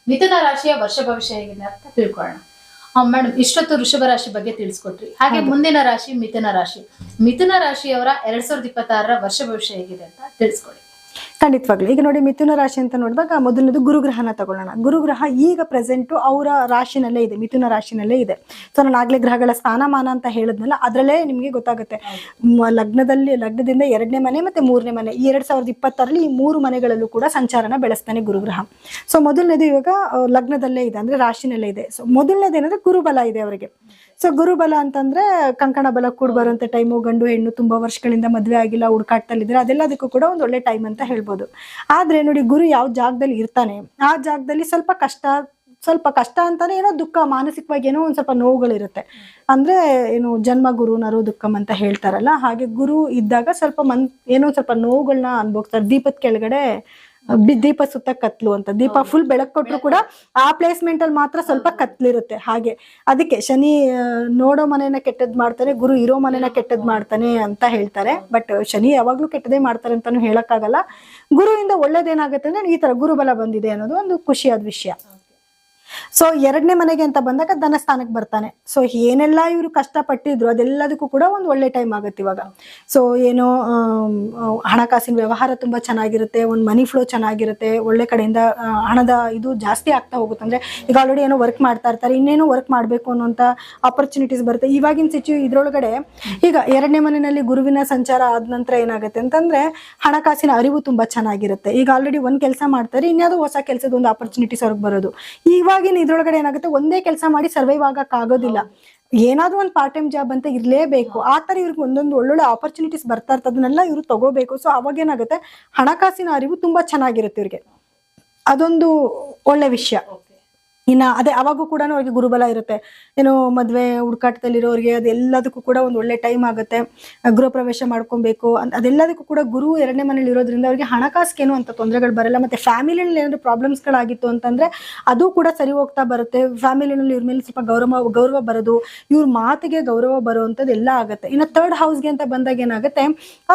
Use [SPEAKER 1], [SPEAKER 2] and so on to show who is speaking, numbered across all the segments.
[SPEAKER 1] ಮಿಥುನ ರಾಶಿಯ ವರ್ಷ ಭವಿಷ್ಯ ಹೇಗಿದೆ ಅಂತ ತಿಳ್ಕೊಳ್ಳೋಣ. ಮೇಡಮ್, ಇಷ್ಟೊತ್ತು ವೃಷಭ ರಾಶಿ ಬಗ್ಗೆ ತಿಳಿಸ್ಕೊಟ್ರಿ. ಹಾಗೆ ಮುಂದಿನ ರಾಶಿ ಮಿಥುನ ರಾಶಿ. ಮಿಥುನ ರಾಶಿಯವರ 2026 ವರ್ಷ ಭವಿಷ್ಯ ಹೇಗಿದೆ ಅಂತ ತಿಳಿಸ್ಕೊಡಿ.
[SPEAKER 2] ಖಂಡಿತವಾಗ್ಲು. ಈಗ ನೋಡಿ, ಮಿಥುನ ರಾಶಿ ಅಂತ ನೋಡಿದಾಗ ಮೊದಲನೇದು ಗುರುಗ್ರಹನ ತಗೊಳ್ಳೋಣ. ಗುರುಗ್ರಹ ಈಗ ಪ್ರೆಸೆಂಟು ಅವರ ರಾಶಿನಲ್ಲೇ ಇದೆ, ಮಿಥುನ ರಾಶಿನಲ್ಲೇ ಇದೆ. ಸೊ ನಾನು ಆಗ್ಲೇ ಗ್ರಹಗಳ ಸ್ಥಾನಮಾನ ಅಂತ ಹೇಳಿದ್ನಲ್ಲ, ಅದರಲ್ಲೇ ನಿಮಗೆ ಗೊತ್ತಾಗುತ್ತೆ. ಲಗ್ನದಿಂದ 2ನೇ ಮನೆ ಮತ್ತೆ 3ನೇ ಮನೆ, ಈ 2026ರಲ್ಲಿ ಈ 3 ಮನೆಗಳಲ್ಲೂ ಕೂಡ ಸಂಚಾರನ ಬೆಳೆಸ್ತಾನೆ ಗುರುಗ್ರಹ. ಸೊ ಮೊದಲನೇದು ಇವಾಗ ಲಗ್ನದಲ್ಲೇ ಇದೆ, ಅಂದ್ರೆ ರಾಶಿನಲ್ಲೇ ಇದೆ. ಸೊ ಮೊದಲನೇದು ಏನಂದ್ರೆ ಗುರುಬಲ ಇದೆ ಅವರಿಗೆ. ಸೊ ಗುರುಬಲ ಅಂತಂದ್ರೆ ಕಂಕಣ ಬಲ ಕೂಡ ಬರುವಂತ ಟೈಮು, ಗಂಡು ಹೆಣ್ಣು ತುಂಬಾ ವರ್ಷಗಳಿಂದ ಮದುವೆ ಆಗಿಲ್ಲ, ಹುಡುಕಾಟದಲ್ಲಿದ್ರೆ ಅದೆಲ್ಲದಕ್ಕೂ ಕೂಡ ಒಂದು ಒಳ್ಳೆ ಟೈಮ್ ಅಂತ ಹೇಳ್ಬೋದು. ಆದ್ರೆ ನೋಡಿ, ಗುರು ಯಾವ ಜಾಗದಲ್ಲಿ ಇರ್ತಾನೆ ಆ ಜಾಗದಲ್ಲಿ ಸ್ವಲ್ಪ ಕಷ್ಟ ಅಂತಾನೆ, ಏನೋ ದುಃಖ, ಮಾನಸಿಕವಾಗಿ ಏನೋ ಒಂದ್ ಸ್ವಲ್ಪ ನೋವುಗಳಿರುತ್ತೆ. ಅಂದ್ರೆ ಏನು ಜನ್ಮ ಗುರು ನರೋ ದುಃಖಂ ಅಂತ ಹೇಳ್ತಾರಲ್ಲ, ಹಾಗೆ ಗುರು ಇದ್ದಾಗ ಸ್ವಲ್ಪ ಏನೋ ಸ್ವಲ್ಪ ನೋವುಗಳನ್ನ ಅನ್ಭೋಗ್ತಾರೆ. ದೀಪದ ಕೆಳಗಡೆ ದೀಪ ಸುತ್ತ ಕತ್ಲು ಅಂತ, ದೀಪ ಫುಲ್ ಬೆಳಕು ಕೊಟ್ರು ಕೂಡ ಆ ಪ್ಲೇಸ್ಮೆಂಟ್ ಅಲ್ಲಿ ಮಾತ್ರ ಸ್ವಲ್ಪ ಕತ್ಲಿರುತ್ತೆ. ಹಾಗೆ ಅದಕ್ಕೆ ಶನಿ ನೋಡೋ ಮನೇನ ಕೆಟ್ಟದ್ ಮಾಡ್ತಾನೆ, ಗುರು ಇರೋ ಮನೇನ ಕೆಟ್ಟದ್ ಮಾಡ್ತಾನೆ ಅಂತ ಹೇಳ್ತಾರೆ. ಬಟ್ ಶನಿ ಯಾವಾಗ್ಲೂ ಕೆಟ್ಟದೇ ಮಾಡ್ತಾರೆ ಅಂತಾನು ಹೇಳಕ್ಕಾಗಲ್ಲ. ಗುರುವಿಂದ ಒಳ್ಳೇದೇನಾಗುತ್ತೆ ಅಂದ್ರೆ ಈ ತರ ಗುರುಬಲ ಬಂದಿದೆ ಅನ್ನೋದು ಒಂದು ಖುಷಿಯಾದ ವಿಷಯ. ಸೊ 2ನೇ ಮನೆಗೆ ಅಂತ ಬಂದಾಗ ಧನಸ್ಥಾನಕ್ಕೆ ಬರ್ತಾನೆ. ಸೊ ಏನೆಲ್ಲ ಇವರು ಕಷ್ಟಪಟ್ಟಿದ್ರು ಅದೆಲ್ಲದಕ್ಕೂ ಕೂಡ ಒಂದು ಒಳ್ಳೆ ಟೈಮ್ ಆಗುತ್ತೆ ಇವಾಗ. ಸೊ ಏನೋ ಹಣಕಾಸಿನ ವ್ಯವಹಾರ ತುಂಬಾ ಚೆನ್ನಾಗಿರುತ್ತೆ, ಒಂದು ಮನಿ ಫ್ಲೋ ಚೆನ್ನಾಗಿರುತ್ತೆ, ಒಳ್ಳೆ ಕಡೆಯಿಂದ ಹಣದ ಇದು ಜಾಸ್ತಿ ಆಗ್ತಾ ಹೋಗುತ್ತೆ. ಅಂದ್ರೆ ಈಗ ಆಲ್ರೆಡಿ ಏನೋ ವರ್ಕ್ ಮಾಡ್ತಾ ಇರ್ತಾರೆ, ಇನ್ನೇನೋ ವರ್ಕ್ ಮಾಡ್ಬೇಕು ಅನ್ನೋಂಥ ಆಪರ್ಚುನಿಟೀಸ್ ಬರುತ್ತೆ. ಇವಾಗಿನ ಇದ್ರೊಳಗಡೆ ಈಗ 2ನೇ ಮನೆಯಲ್ಲಿ ಗುರುವಿನ ಸಂಚಾರ ಆದ ನಂತರ ಏನಾಗುತ್ತೆ ಅಂತಂದ್ರೆ ಹಣಕಾಸಿನ ಅರಿವು ತುಂಬಾ ಚೆನ್ನಾಗಿರುತ್ತೆ. ಈಗ ಆಲ್ರೆಡಿ ಒಂದ್ ಕೆಲಸ ಮಾಡ್ತಾರೆ, ಇನ್ಯಾವುದೋ ಹೊಸ ಕೆಲಸದ ಒಂದು ಆಪರ್ಚುನಿಟೀಸ್ ಅವ್ರಿಗೆ ಬರೋದು. ಇವಾಗಿನ ಇದ್ರೊಳಗಡೆ ಏನಾಗುತ್ತೆ, ಒಂದೇ ಕೆಲಸ ಮಾಡಿ ಸರ್ವೈವ್ ಆಗಕ್ ಆಗೋದಿಲ್ಲ, ಏನಾದ್ರೂ ಒಂದು ಪಾರ್ಟ್ ಟೈಮ್ ಜಾಬ್ ಅಂತ ಇರ್ಲೇಬೇಕು. ಆ ತರ ಇವ್ರಿಗೆ ಒಂದೊಂದು ಒಳ್ಳೊಳ್ಳೆ ಆಪರ್ಚುನಿಟೀಸ್ ಬರ್ತಾ ಇರ್ತದೆ, ಅದನ್ನೆಲ್ಲ ಇವ್ರು ತಗೋಬೇಕು. ಸೊ ಅವಾಗ ಏನಾಗುತ್ತೆ, ಹಣಕಾಸಿನ ಅರಿವು ತುಂಬಾ ಚೆನ್ನಾಗಿರುತ್ತೆ ಇವ್ರಿಗೆ, ಅದೊಂದು ಒಳ್ಳೆ ವಿಷಯ. ಇನ್ನ ಅದೇ ಅವಾಗೂ ಕೂಡ ಅವ್ರಿಗೆ ಗುರುಬಲ ಇರುತ್ತೆ. ಏನೋ ಮದ್ವೆ ಹುಡುಕಾಟದಲ್ಲಿರೋರಿಗೆ ಅದೆಲ್ಲದಕ್ಕೂ ಕೂಡ ಒಂದು ಒಳ್ಳೆ ಟೈಮ್ ಆಗುತ್ತೆ. ಗೃಹ ಪ್ರವೇಶ ಮಾಡ್ಕೊಬೇಕು ಅದೆಲ್ಲದಕ್ಕೂ ಕೂಡ ಗುರು 2ನೇ ಮನೇಲಿ ಇರೋದ್ರಿಂದ ಅವ್ರಿಗೆ ಹಣಕಾಸಿಗೇನು ಅಂತ ತೊಂದರೆಗಳು ಬರಲ್ಲ. ಮತ್ತೆ ಫ್ಯಾಮಿಲಿನಲ್ಲಿ ಏನಾದ್ರು ಪ್ರಾಬ್ಲಮ್ಸ್ಗಳಾಗಿತ್ತು ಅಂತಂದ್ರೆ ಅದು ಕೂಡ ಸರಿ ಹೋಗ್ತಾ ಬರುತ್ತೆ. ಫ್ಯಾಮಿಲಿನಲ್ಲಿ ಇವ್ರ ಮೇಲೆ ಸ್ವಲ್ಪ ಗೌರವ ಬರೋದು, ಇವ್ರ ಮಾತಿಗೆ ಗೌರವ ಬರುವಂಥದ್ದು ಎಲ್ಲ ಆಗುತ್ತೆ. ಇನ್ನು 3rd ಹೌಸ್ಗೆ ಅಂತ ಬಂದಾಗ ಏನಾಗುತ್ತೆ,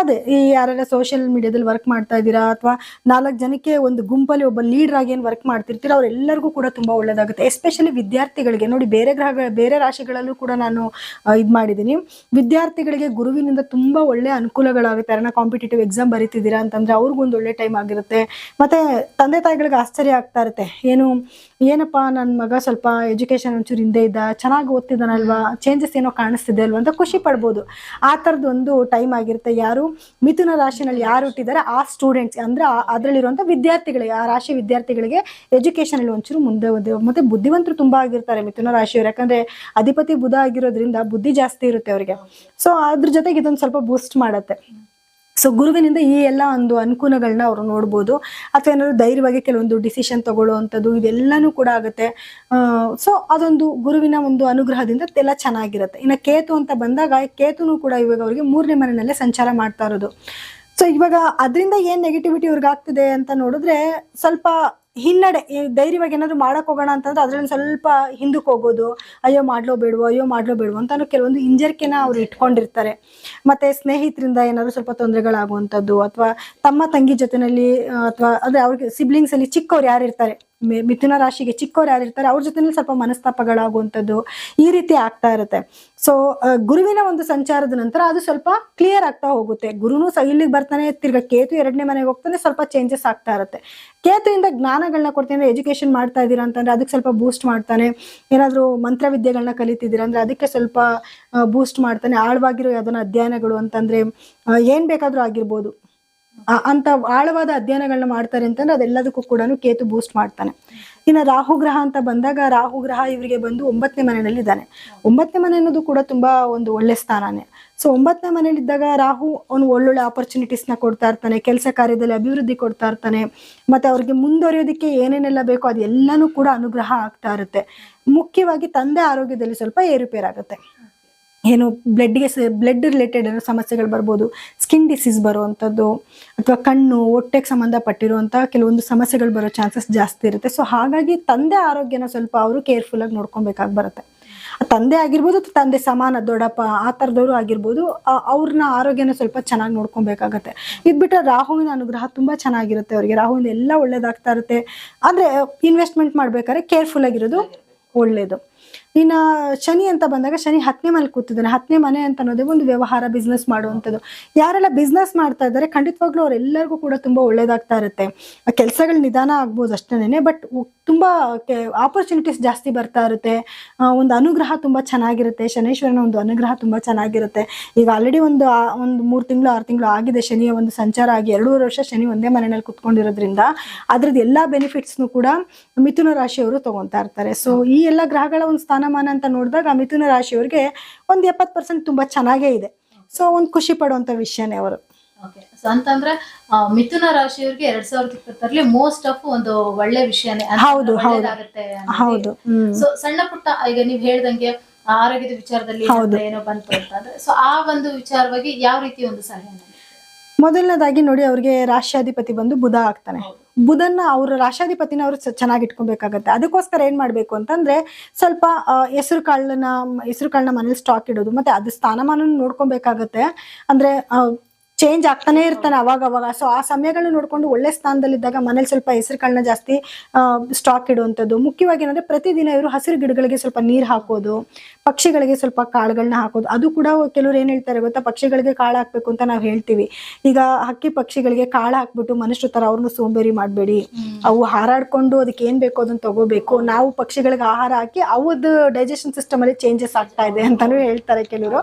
[SPEAKER 2] ಅದೇ ಈ ಯಾರ ಸೋಷಿಯಲ್ ಮೀಡಿಯಾದಲ್ಲಿ ವರ್ಕ್ ಮಾಡ್ತಾ ಇದ್ದೀರಾ ಅಥವಾ 4 ಜನಕ್ಕೆ ಒಂದು ಗುಂಪಲ್ಲಿ ಒಬ್ಬ ಲೀಡರ್ ಆಗಿ ಏನು ವರ್ಕ್ ಮಾಡ್ತಿರ್ತೀರ, ಅವರೆಲ್ಲರಿಗೂ ಕೂಡ ತುಂಬಾ ಒಳ್ಳೆದಾಗುತ್ತೆ. ಎಸ್ಪೆಷಲಿ ವಿದ್ಯಾರ್ಥಿಗಳಿಗೆ ನೋಡಿ, ಬೇರೆ ರಾಶಿಗಳಲ್ಲೂ ಕೂಡ ನಾನು ಇದು ಮಾಡಿದ್ದೀನಿ. ವಿದ್ಯಾರ್ಥಿಗಳಿಗೆ ಗುರುವಿನಿಂದ ತುಂಬಾ ಒಳ್ಳೆ ಅನುಕೂಲಗಳಾಗುತ್ತೆ. ಯಾರನ್ನ ಕಾಂಪಿಟೇಟಿವ್ ಎಕ್ಸಾಮ್ ಬರೀತಿದ್ದೀರಾ ಅಂತಂದ್ರೆ ಅವ್ರಿಗೊಂದು ಒಳ್ಳೆ ಟೈಮ್ ಆಗಿರುತ್ತೆ. ಮತ್ತೆ ತಂದೆ ತಾಯಿಗಳಿಗೆ ಆಶ್ಚರ್ಯ ಆಗ್ತಾ ಇರುತ್ತೆ, ಏನಪ್ಪಾ ನನ್ನ ಮಗ ಸ್ವಲ್ಪ ಎಜುಕೇಶನ್ ಒಂಚೂರು ಹಿಂದೆ ಇದ್ದ, ಚೆನ್ನಾಗಿ ಓದ್ತಿದ್ದಾನಲ್ವಾ, ಚೇಂಜಸ್ ಏನೋ ಕಾಣಿಸ್ತಿದೆ ಅಲ್ವಾ ಅಂತ ಖುಷಿ ಪಡ್ಬೋದು. ಆ ಥರದ್ದೊಂದು ಟೈಮ್ ಆಗಿರುತ್ತೆ. ಯಾರು ಮಿಥುನ ರಾಶಿನಲ್ಲಿ ಯಾರು ಹುಟ್ಟಿದ್ದಾರೆ ಆ ಸ್ಟೂಡೆಂಟ್ಸ್ ಅಂದ್ರೆ ಅದರಲ್ಲಿರುವಂಥ ವಿದ್ಯಾರ್ಥಿಗಳಿಗೆ, ಆ ರಾಶಿ ವಿದ್ಯಾರ್ಥಿಗಳಿಗೆ ಎಜುಕೇಶನ್ ಅಲ್ಲಿ ಒಂಚೂರು ಮುಂದೆ ಮತ್ತೆ ಬುದ್ಧಿವಂತರು ತುಂಬಾ ಆಗಿರ್ತಾರೆ ಮಿಥುನ ರಾಶಿಯವರು. ಯಾಕಂದ್ರೆ ಅಧಿಪತಿ ಬುಧ ಆಗಿರೋದ್ರಿಂದ ಬುದ್ಧಿ ಜಾಸ್ತಿ ಇರುತ್ತೆ ಅವರಿಗೆ. ಸೊ ಅದ್ರ ಜೊತೆಗೆ ಇದೊಂದು ಸ್ವಲ್ಪ ಬೂಸ್ಟ್ ಮಾಡುತ್ತೆ. ಸೊ ಗುರುವಿನಿಂದ ಈ ಎಲ್ಲ ಒಂದು ಅನುಕೂಲಗಳನ್ನ ಅವರು ನೋಡ್ಬೋದು. ಅಥವಾ ಏನಾದ್ರು ಧೈರ್ಯವಾಗಿ ಕೆಲವೊಂದು ಡಿಸಿಷನ್ ತಗೊಳ್ಳುವಂಥದ್ದು ಇದೆಲ್ಲನೂ ಕೂಡ ಆಗುತ್ತೆ. ಸೊ ಅದೊಂದು ಗುರುವಿನ ಒಂದು ಅನುಗ್ರಹದಿಂದ ಎಲ್ಲ ಚೆನ್ನಾಗಿರುತ್ತೆ. ಇನ್ನು ಕೇತು ಅಂತ ಬಂದಾಗ ಕೇತುನು ಕೂಡ ಇವಾಗ ಅವರಿಗೆ 3ನೇ ಮನೆಯಲ್ಲೇ ಸಂಚಾರ ಮಾಡ್ತಾ ಇರೋದು. ಸೊ ಇವಾಗ ಅದರಿಂದ ಏನ್ ನೆಗೆಟಿವಿಟಿ ಇವ್ರಿಗೆ ಆಗ್ತಿದೆ ಅಂತ ನೋಡಿದ್ರೆ, ಸ್ವಲ್ಪ ಹಿನ್ನಡೆ, ಧೈರ್ಯವಾಗಿ ಏನಾದ್ರು ಮಾಡಕ್ ಹೋಗೋಣ ಅಂತಂದ್ರೆ ಅದ್ರಲ್ಲಿ ಸ್ವಲ್ಪ ಹಿಂದಕ್ಕೆ ಹೋಗೋದು, ಅಯ್ಯೋ ಮಾಡ್ಲೋ ಬೇಡವೋ ಅಂತ ಕೆಲವೊಂದು ಹಿಂಜರಿಕೆನ ಅವ್ರು ಇಟ್ಕೊಂಡಿರ್ತಾರೆ. ಮತ್ತೆ ಸ್ನೇಹಿತರಿಂದ ಏನಾದ್ರು ಸ್ವಲ್ಪ ತೊಂದರೆಗಳಾಗುವಂಥದ್ದು, ಅಥವಾ ತಮ್ಮ ತಂಗಿ ಜೊತೆನಲ್ಲಿ, ಅಥವಾ ಅದೇ ಅವ್ರಿಗೆ ಸಿಬ್ಲಿಂಗ್ಸ್ ಅಲ್ಲಿ ಚಿಕ್ಕವ್ರು ಯಾರಿರ್ತಾರೆ, ಮಿಥುನ ರಾಶಿಗೆ ಚಿಕ್ಕವ್ರು ಯಾರಿರ್ತಾರೆ ಅವ್ರ ಜೊತೆನಲ್ಲಿ ಸ್ವಲ್ಪ ಮನಸ್ತಾಪಗಳಾಗುವಂಥದ್ದು ಈ ರೀತಿ ಆಗ್ತಾ ಇರುತ್ತೆ. ಸೊ ಗುರುವಿನ ಒಂದು ಸಂಚಾರದ ನಂತರ ಅದು ಸ್ವಲ್ಪ ಕ್ಲಿಯರ್ ಆಗ್ತಾ ಹೋಗುತ್ತೆ. ಗುರುನು ಇಲ್ಲಿಗೆ ಬರ್ತಾನೆ, ತಿರ್ಗಾ ಕೇತು 2ನೇ ಮನೆಗೆ ಹೋಗ್ತಾನೆ, ಸ್ವಲ್ಪ ಚೇಂಜಸ್ ಆಗ್ತಾ ಇರುತ್ತೆ. ಕೇತುವಿಂದ ಜ್ಞಾನಗಳನ್ನ ಕೊಡ್ತಾನೆ. ಎಜುಕೇಶನ್ ಮಾಡ್ತಾ ಇದ್ದೀರಾ ಅಂತಂದ್ರೆ ಅದಕ್ಕೆ ಸ್ವಲ್ಪ ಬೂಸ್ಟ್ ಮಾಡ್ತಾನೆ. ಏನಾದ್ರು ಮಂತ್ರವಿದ್ಯೆಗಳನ್ನ ಕಲಿತಿದ್ದೀರಾ ಅಂದ್ರೆ ಅದಕ್ಕೆ ಸ್ವಲ್ಪ ಬೂಸ್ಟ್ ಮಾಡ್ತಾನೆ. ಆಳವಾಗಿರೋ ಯಾವ್ದನ್ನ ಅಧ್ಯಯನಗಳು ಅಂತಂದ್ರೆ ಏನ್ ಬೇಕಾದ್ರೂ ಆಗಿರ್ಬೋದು, ಅಂತ ಆಳವಾದ ಅಧ್ಯಯನಗಳನ್ನ ಮಾಡ್ತಾರೆ ಅಂತಂದ್ರೆ ಅದೆಲ್ಲದಕ್ಕೂ ಕೂಡ ಕೇತು ಬೂಸ್ಟ್ ಮಾಡ್ತಾನೆ. ಇನ್ನು ರಾಹು ಗ್ರಹ ಅಂತ ಬಂದಾಗ, ರಾಹು ಗ್ರಹ ಇವರಿಗೆ ಬಂದು 9ನೇ ಮನೆಯಲ್ಲಿ ಇದ್ದಾನೆ. 9ನೇ ಮನೆ ಅನ್ನೋದು ಕೂಡ ತುಂಬಾ ಒಂದು ಒಳ್ಳೆ ಸ್ಥಾನನೇ. ಸೊ 9ನೇ ಮನೇಲಿ ಇದ್ದಾಗ ರಾಹು ಅವನು ಒಳ್ಳೊಳ್ಳೆ ಆಪರ್ಚುನಿಟೀಸ್ನ ಕೊಡ್ತಾ ಇರ್ತಾನೆ, ಕೆಲಸ ಕಾರ್ಯದಲ್ಲಿ ಅಭಿವೃದ್ಧಿ ಕೊಡ್ತಾ ಇರ್ತಾನೆ. ಮತ್ತೆ ಅವ್ರಿಗೆ ಮುಂದುವರಿಯೋದಕ್ಕೆ ಏನೇನೆಲ್ಲ ಬೇಕೋ ಅದೆಲ್ಲನೂ ಕೂಡ ಅನುಗ್ರಹ ಆಗ್ತಾ ಇರುತ್ತೆ. ಮುಖ್ಯವಾಗಿ ತಂದೆ ಆರೋಗ್ಯದಲ್ಲಿ ಸ್ವಲ್ಪ ಏರುಪೇರಾಗುತ್ತೆ. ಏನು ಬ್ಲಡ್ ರಿಲೇಟೆಡ್ ಏನೋ ಸಮಸ್ಯೆಗಳು ಬರ್ಬೋದು, ಸ್ಕಿನ್ ಡಿಸೀಸ್ ಬರುವಂಥದ್ದು, ಅಥವಾ ಕಣ್ಣು ಹೊಟ್ಟೆಗೆ ಸಂಬಂಧಪಟ್ಟಿರುವಂಥ ಕೆಲವೊಂದು ಸಮಸ್ಯೆಗಳು ಬರೋ ಚಾನ್ಸಸ್ ಜಾಸ್ತಿ ಇರುತ್ತೆ. ಸೊ ಹಾಗಾಗಿ ತಂದೆ ಆರೋಗ್ಯನ ಸ್ವಲ್ಪ ಅವರು ಕೇರ್ಫುಲ್ ಆಗಿ ನೋಡ್ಕೊಬೇಕಾಗಿ ಬರುತ್ತೆ. ತಂದೆ ಆಗಿರ್ಬೋದು, ತಂದೆ ಸಮಾನ ದೊಡ್ಡಪ್ಪ ಆ ಥರದವರು ಆಗಿರ್ಬೋದು, ಅವ್ರನ್ನ ಆರೋಗ್ಯನ ಸ್ವಲ್ಪ ಚೆನ್ನಾಗಿ ನೋಡ್ಕೊಬೇಕಾಗತ್ತೆ. ಇದ್ಬಿಟ್ರೆ ರಾಹುವಿನ ಅನುಗ್ರಹ ತುಂಬ ಚೆನ್ನಾಗಿರುತ್ತೆ ಅವರಿಗೆ. ರಾಹುವಿಂದ ಎಲ್ಲ ಒಳ್ಳೇದಾಗ್ತಾ ಇರುತ್ತೆ. ಆದರೆ ಇನ್ವೆಸ್ಟ್ಮೆಂಟ್ ಮಾಡ್ಬೇಕಾದ್ರೆ ಕೇರ್ಫುಲ್ ಆಗಿರೋದು ಒಳ್ಳೇದು. ಇನ್ನು ಶನಿ ಅಂತ ಬಂದಾಗ ಶನಿ 10ನೇ ಮನೆ ಕೂತಿದ್ದಾನೆ. 10ನೇ ಮನೆ ಅಂತ ಅನ್ನೋದೇ ಒಂದು ವ್ಯವಹಾರ, ಬಿಸ್ನೆಸ್ ಮಾಡುವಂಥದ್ದು. ಯಾರೆಲ್ಲ ಬಿಸ್ನೆಸ್ ಮಾಡ್ತಾ ಇದ್ದಾರೆ ಖಂಡಿತವಾಗ್ಲೂ ಅವರೆಲ್ಲರಿಗೂ ಕೂಡ ತುಂಬ ಒಳ್ಳೇದಾಗ್ತಾ ಇರುತ್ತೆ. ಕೆಲಸಗಳು ನಿಧಾನ ಆಗ್ಬೋದು ಅಷ್ಟೇನೆ, ಬಟ್ ತುಂಬ ಆಪರ್ಚುನಿಟೀಸ್ ಜಾಸ್ತಿ ಬರ್ತಾ ಇರುತ್ತೆ. ಒಂದು ಅನುಗ್ರಹ ತುಂಬ ಚೆನ್ನಾಗಿರುತ್ತೆ. ಶನೇಶ್ವರನ ಒಂದು ಅನುಗ್ರಹ ತುಂಬ ಚೆನ್ನಾಗಿರುತ್ತೆ. ಈಗ ಆಲ್ರೆಡಿ ಒಂದು 3 ತಿಂಗಳು 6 ತಿಂಗಳು ಆಗಿದೆ ಶನಿಯ ಒಂದು ಸಂಚಾರ ಆಗಿ. 2.5 ವರ್ಷ ಶನಿ ಒಂದೇ ಮನೆಯಲ್ಲಿ ಕುತ್ಕೊಂಡಿರೋದ್ರಿಂದ ಅದ್ರದ್ದು ಎಲ್ಲ ಬೆನಿಫಿಟ್ಸ್ನು ಕೂಡ ಮಿಥುನ ರಾಶಿಯವರು ತಗೊತಾ ಇರ್ತಾರೆ. ಸೊ ಈ ಎಲ್ಲ ಗ್ರಹಗಳ ಒಂದು ಸ್ಥಾನಮಾನ ಅಂತ ನೋಡಿದಾಗ ಮಿಥುನ ರಾಶಿಯವರಿಗೆ ಒಂದು 70% ತುಂಬಾ ಚೆನ್ನಾಗೇ ಇದೆ. ಸೊ ಒಂದು ಖುಷಿ ಪಡುವಂತ ವಿಷಯನೇ ಅವರು.
[SPEAKER 1] ಸೊ ಅಂತಂದ್ರೆ ಮಿಥುನ ರಾಶಿಯವರಿಗೆ 2020ರಲ್ಲಿ ಮೋಸ್ಟ್ ಆಫ್ ಒಂದು ಒಳ್ಳೆ ವಿಷಯನೇ.
[SPEAKER 2] ಹೌದು ಹೌದು.
[SPEAKER 1] ಸೊ ಸಣ್ಣ ಪುಟ್ಟ ಈಗ ನೀವ್ ಹೇಳ್ದಂಗೆ ಆರೋಗ್ಯದ ವಿಚಾರದಲ್ಲಿ ಏನೋ ಬಂತು ಅಂತಂದ್ರೆ, ಸೊ ಆ ಒಂದು ವಿಚಾರವಾಗಿ ಯಾವ ರೀತಿ ಒಂದು ಸಲಹೆ?
[SPEAKER 2] ಮೊದಲನೇದಾಗಿ ನೋಡಿ, ಅವ್ರಿಗೆ ರಾಶ್ಯಾಧಿಪತಿ ಬಂದು ಬುಧ ಆಗ್ತಾನೆ. ಬುಧನ್ನ ಅವ್ರ ರಾಶಾಧಿಪತಿನ ಅವ್ರು ಚೆನ್ನಾಗಿ ಇಟ್ಕೊಬೇಕಾಗತ್ತೆ. ಅದಕ್ಕೋಸ್ಕರ ಏನ್ ಮಾಡ್ಬೇಕು ಅಂತಂದ್ರೆ ಸ್ವಲ್ಪ ಹೆಸರು ಕಾಳನ್ನ ಮನೇಲಿ ಸ್ಟಾಕ್ ಇಡೋದು, ಮತ್ತೆ ಅದು ಸ್ಥಾನಮಾನ ನೋಡ್ಕೊಬೇಕಾಗತ್ತೆ. ಅಂದ್ರೆ ಚೇಂಜ್ ಆಗ್ತಾನೆ ಇರ್ತಾನೆ ಅವಾಗ. ಸೊ ಆ ಸಮಯಗಳನ್ನ ನೋಡ್ಕೊಂಡು ಒಳ್ಳೆ ಸ್ಥಾನದಲ್ಲಿದ್ದಾಗ ಮನೇಲಿ ಸ್ವಲ್ಪ ಹೆಸರು ಕಾಳನ್ನ ಜಾಸ್ತಿ ಸ್ಟಾಕ್ ಇಡುವಂಥದ್ದು. ಮುಖ್ಯವಾಗಿ ಏನಂದ್ರೆ ಪ್ರತಿದಿನ ಇವರು ಹಸಿರು ಗಿಡಗಳಿಗೆ ಸ್ವಲ್ಪ ನೀರು ಹಾಕೋದು, ಪಕ್ಷಿಗಳಿಗೆ ಸ್ವಲ್ಪ ಕಾಳುಗಳನ್ನ ಹಾಕೋದು. ಅದು ಕೂಡ ಕೆಲವ್ರು ಏನ್ ಹೇಳ್ತಾರೆ ಗೊತ್ತಾ, ಪಕ್ಷಿಗಳಿಗೆ ಕಾಳು ಹಾಕ್ಬೇಕು ಅಂತ ನಾವು ಹೇಳ್ತೀವಿ. ಈಗ ಹಕ್ಕಿ ಪಕ್ಷಿಗಳಿಗೆ ಕಾಳು ಹಾಕ್ಬಿಟ್ಟು ಮನುಷ್ಯರ ತರ ಅವ್ರನ್ನ ಸೋಂಬೇರಿ ಮಾಡ್ಬೇಡಿ. ಅವು ಹಾರಾಡ್ಕೊಂಡು ಅದಕ್ಕೆ ಏನ್ ಬೇಕೋ ಅದನ್ನ ತಗೋಬೇಕು. ನಾವು ಪಕ್ಷಿಗಳಿಗೆ ಆಹಾರ ಹಾಕಿ ಅವದ್ದು ಡೈಜೆಷನ್ ಸಿಸ್ಟಮ್ ಅಲ್ಲಿ ಚೇಂಜಸ್ ಆಗ್ತಾ ಇದೆ ಅಂತಾನು ಹೇಳ್ತಾರೆ ಕೆಲವರು.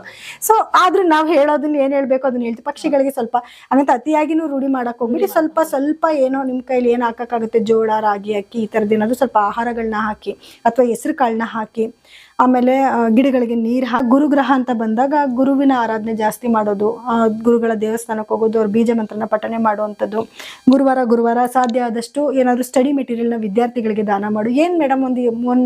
[SPEAKER 2] ಸೊ ಆದ್ರೂ ನಾವು ಹೇಳೋದನ್ನ ಏನ್ ಹೇಳ್ಬೇಕು ಅದನ್ನ ಹೇಳ್ತೀವಿ. ಪಕ್ಷಿಗಳಿಗೆ ಸ್ವಲ್ಪ ಹಂಗಂತ ಅತಿಯಾಗಿನೂ ರೂಢಿ ಮಾಡಕ್ ಹೋಗ್ಬಿಡಿ. ಸ್ವಲ್ಪ ಏನೋ ನಿಮ್ ಕೈಲಿ ಏನ್ ಹಾಕಕ್ಕಾಗುತ್ತೆ, ಜೋಳ, ರಾಗಿ, ಅಕ್ಕಿ ಈ ತರದ್ ಏನಾದ್ರು ಸ್ವಲ್ಪ ಆಹಾರಗಳನ್ನ ಹಾಕಿ ಅಥವಾ ಹೆಸರು ಕಾಳನ್ನ ಹಾಕಿ, ಆಮೇಲೆ ಗಿಡಗಳಿಗೆ ನೀರು ಗುರುಗ್ರಹ ಅಂತ ಬಂದಾಗ ಗುರುವಿನ ಆರಾಧನೆ ಜಾಸ್ತಿ ಮಾಡೋದು, ಗುರುಗಳ ದೇವಸ್ಥಾನಕ್ಕೆ ಹೋಗೋದು, ಅವ್ರ ಬೀಜ ಮಂತ್ರನ ಪಠನೆ ಮಾಡುವಂಥದ್ದು. ಗುರುವಾರ ಸಾಧ್ಯ ಆದಷ್ಟು ಏನಾದ್ರು ಸ್ಟಡಿ ಮೆಟೀರಿಯಲ್ನ ವಿದ್ಯಾರ್ಥಿಗಳಿಗೆ ದಾನ ಮಾಡು. ಏನ್ ಮೇಡಮ್ ಒಂದು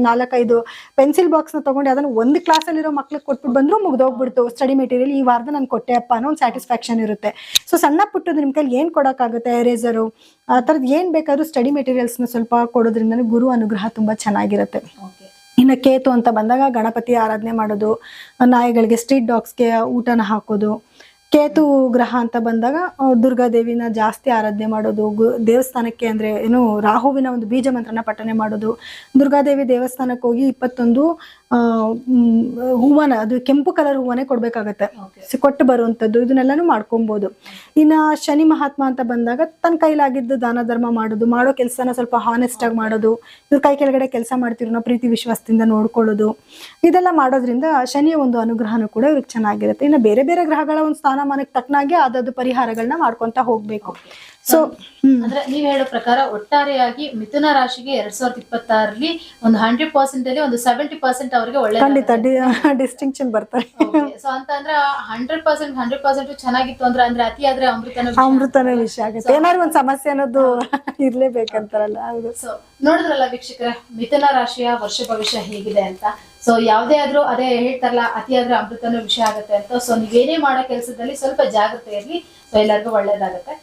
[SPEAKER 2] 4-5 ಪೆನ್ಸಿಲ್ ಬಾಕ್ಸ್ನ ತಗೊಂಡು ಅದನ್ನು ಒಂದು ಕ್ಲಾಸಲ್ಲಿರೋ ಮಕ್ಳಿಗೆ ಕೊಟ್ಬಿಟ್ಟು ಬಂದ್ರು ಮುಗ್ದೋಗ್ಬಿಡ್ತು ಸ್ಟಡಿ ಮೆಟೀರಿಯಲ್. ಈ ವಾರದ ನಾನು ಕೊಟ್ಟೆ ಅಪ್ಪ ಅನ್ನೋ ಒಂದು ಸ್ಯಾಟಿಸ್ಫ್ಯಾಕ್ಷನ್ ಇರುತ್ತೆ. ಸೊ ಸಣ್ಣ ಪುಟ್ಟದ್ದು ನಿಮ್ ಕೈಲಿ ಏನ್ ಕೊಡೋಕ್ಕಾಗುತ್ತೆ, ಎರೇಸರು ಆ ಥರದ್ದು ಏನ್ ಬೇಕಾದ್ರೂ ಸ್ಟಡಿ ಮೆಟೀರಿಯಲ್ಸ್ನ ಸ್ವಲ್ಪ ಕೊಡೋದ್ರಿಂದ ಗುರು ಅನುಗ್ರಹ ತುಂಬಾ ಚೆನ್ನಾಗಿರುತ್ತೆ. ಇನ್ನು ಕೇತು ಅಂತ ಬಂದಾಗ ಗಣಪತಿ ಆರಾಧನೆ ಮಾಡೋದು, ನಾಯಿಗಳಿಗೆ ಸ್ಟ್ರೀಟ್ ಡಾಗ್ಸ್ಗೆ ಊಟನ ಹಾಕೋದು. ಕೇತು ಗ್ರಹ ಅಂತ ಬಂದಾಗ ದುರ್ಗಾದೇವಿನ ಜಾಸ್ತಿ ಆರಾಧನೆ ಮಾಡೋದು, ದೇವಸ್ಥಾನಕ್ಕೆ ಅಂದ್ರೆ ಏನು ರಾಹುವಿನ ಒಂದು ಬೀಜ ಮಂತ್ರನ ಪಠನೆ ಮಾಡೋದು. ದುರ್ಗಾದೇವಿ ದೇವಸ್ಥಾನಕ್ಕೆ ಹೋಗಿ 21 ಹೂವನ, ಅದು ಕೆಂಪು ಕಲರ್ ಹೂವನೇ ಕೊಡ್ಬೇಕಾಗತ್ತೆ, ಕೊಟ್ಟು ಬರುವಂಥದ್ದು. ಇದನ್ನೆಲ್ಲಾನು ಮಾಡ್ಕೊಬೋದು. ಇನ್ನ ಶನಿ ಮಹಾತ್ಮ ಅಂತ ಬಂದಾಗ ತನ್ನ ಕೈಲಾಗಿದ್ದು ದಾನ ಧರ್ಮ ಮಾಡೋದು, ಮಾಡೋ ಕೆಲಸನ ಸ್ವಲ್ಪ ಹಾನೆಸ್ಟ್ ಆಗಿ ಮಾಡೋದು, ಇವ್ರ ಕೈ ಕೆಳಗಡೆ ಕೆಲಸ ಮಾಡ್ತಿರೋ ನಾವು ಪ್ರೀತಿ ವಿಶ್ವಾಸದಿಂದ ನೋಡ್ಕೊಳ್ಳೋದು. ಇದೆಲ್ಲ ಮಾಡೋದ್ರಿಂದ ಶನಿಯ ಒಂದು ಅನುಗ್ರಹನೂ ಕೂಡ ಇವ್ರಿಗೆ ಚೆನ್ನಾಗಿರುತ್ತೆ. ಇನ್ನು ಬೇರೆ ಬೇರೆ ಗ್ರಹಗಳ ಒಂದು ಸ್ಥಾನಮಾನಕ್ಕೆ ತಕ್ಕನಾಗಿ ಅದದ್ದು ಪರಿಹಾರಗಳನ್ನ ಮಾಡ್ಕೊಂತ ಹೋಗ್ಬೇಕು. ಸೊ
[SPEAKER 1] ಅಂದ್ರೆ ನೀವ್ ಹೇಳೋ ಪ್ರಕಾರ ಒಟ್ಟಾರೆಯಾಗಿ ಮಿಥುನ ರಾಶಿಗೆ 2026ರಲ್ಲಿ ಒಂದು 100% ಅಲ್ಲಿ ಒಂದು 70% ಅವರಿಗೆ ಒಳ್ಳೆ
[SPEAKER 2] ಖಂಡಿತ ಡಿಸ್ಟಿಂಕ್ಷನ್ ಬರ್ತಾರೆ.
[SPEAKER 1] ಸೊ ಅಂತ ಅಂದ್ರೆ 100% ಚೆನ್ನಾಗಿತ್ತು ಅಂದ್ರೆ ಅತಿಯಾದ್ರೆ
[SPEAKER 2] ಅಮೃತನ ವಿಷಯ ಆಗುತ್ತೆ. ಏನಾದ್ರು ಒಂದು ಸಮಸ್ಯೆ ಅನ್ನೋದು ಇರ್ಲೇಬೇಕಂತಾರಲ್ಲ. ಹೌದು.
[SPEAKER 1] ಸೊ ನೋಡಿದ್ರಲ್ಲ ವೀಕ್ಷಕರೇ, ಮಿಥುನ ರಾಶಿಯ ವರ್ಷ ಭವಿಷ್ಯ ಹೇಗಿದೆ ಅಂತ. ಸೊ ಯಾವುದೇ ಆದ್ರೂ ಅದೇ ಹೇಳ್ತಾರಲ್ಲ, ಅತಿಯಾದ್ರೆ ಅಮೃತನ ವಿಷಯ ಆಗುತ್ತೆ ಅಂತ. ಸೊ ನೀವೇನೇ ಮಾಡೋ ಕೆಲಸದಲ್ಲಿ ಸ್ವಲ್ಪ ಜಾಗ್ರತೆ ಇರ್ಲಿ. ಸೊ ಎಲ್ಲರಿಗೂ ಒಳ್ಳೇದಾಗುತ್ತೆ.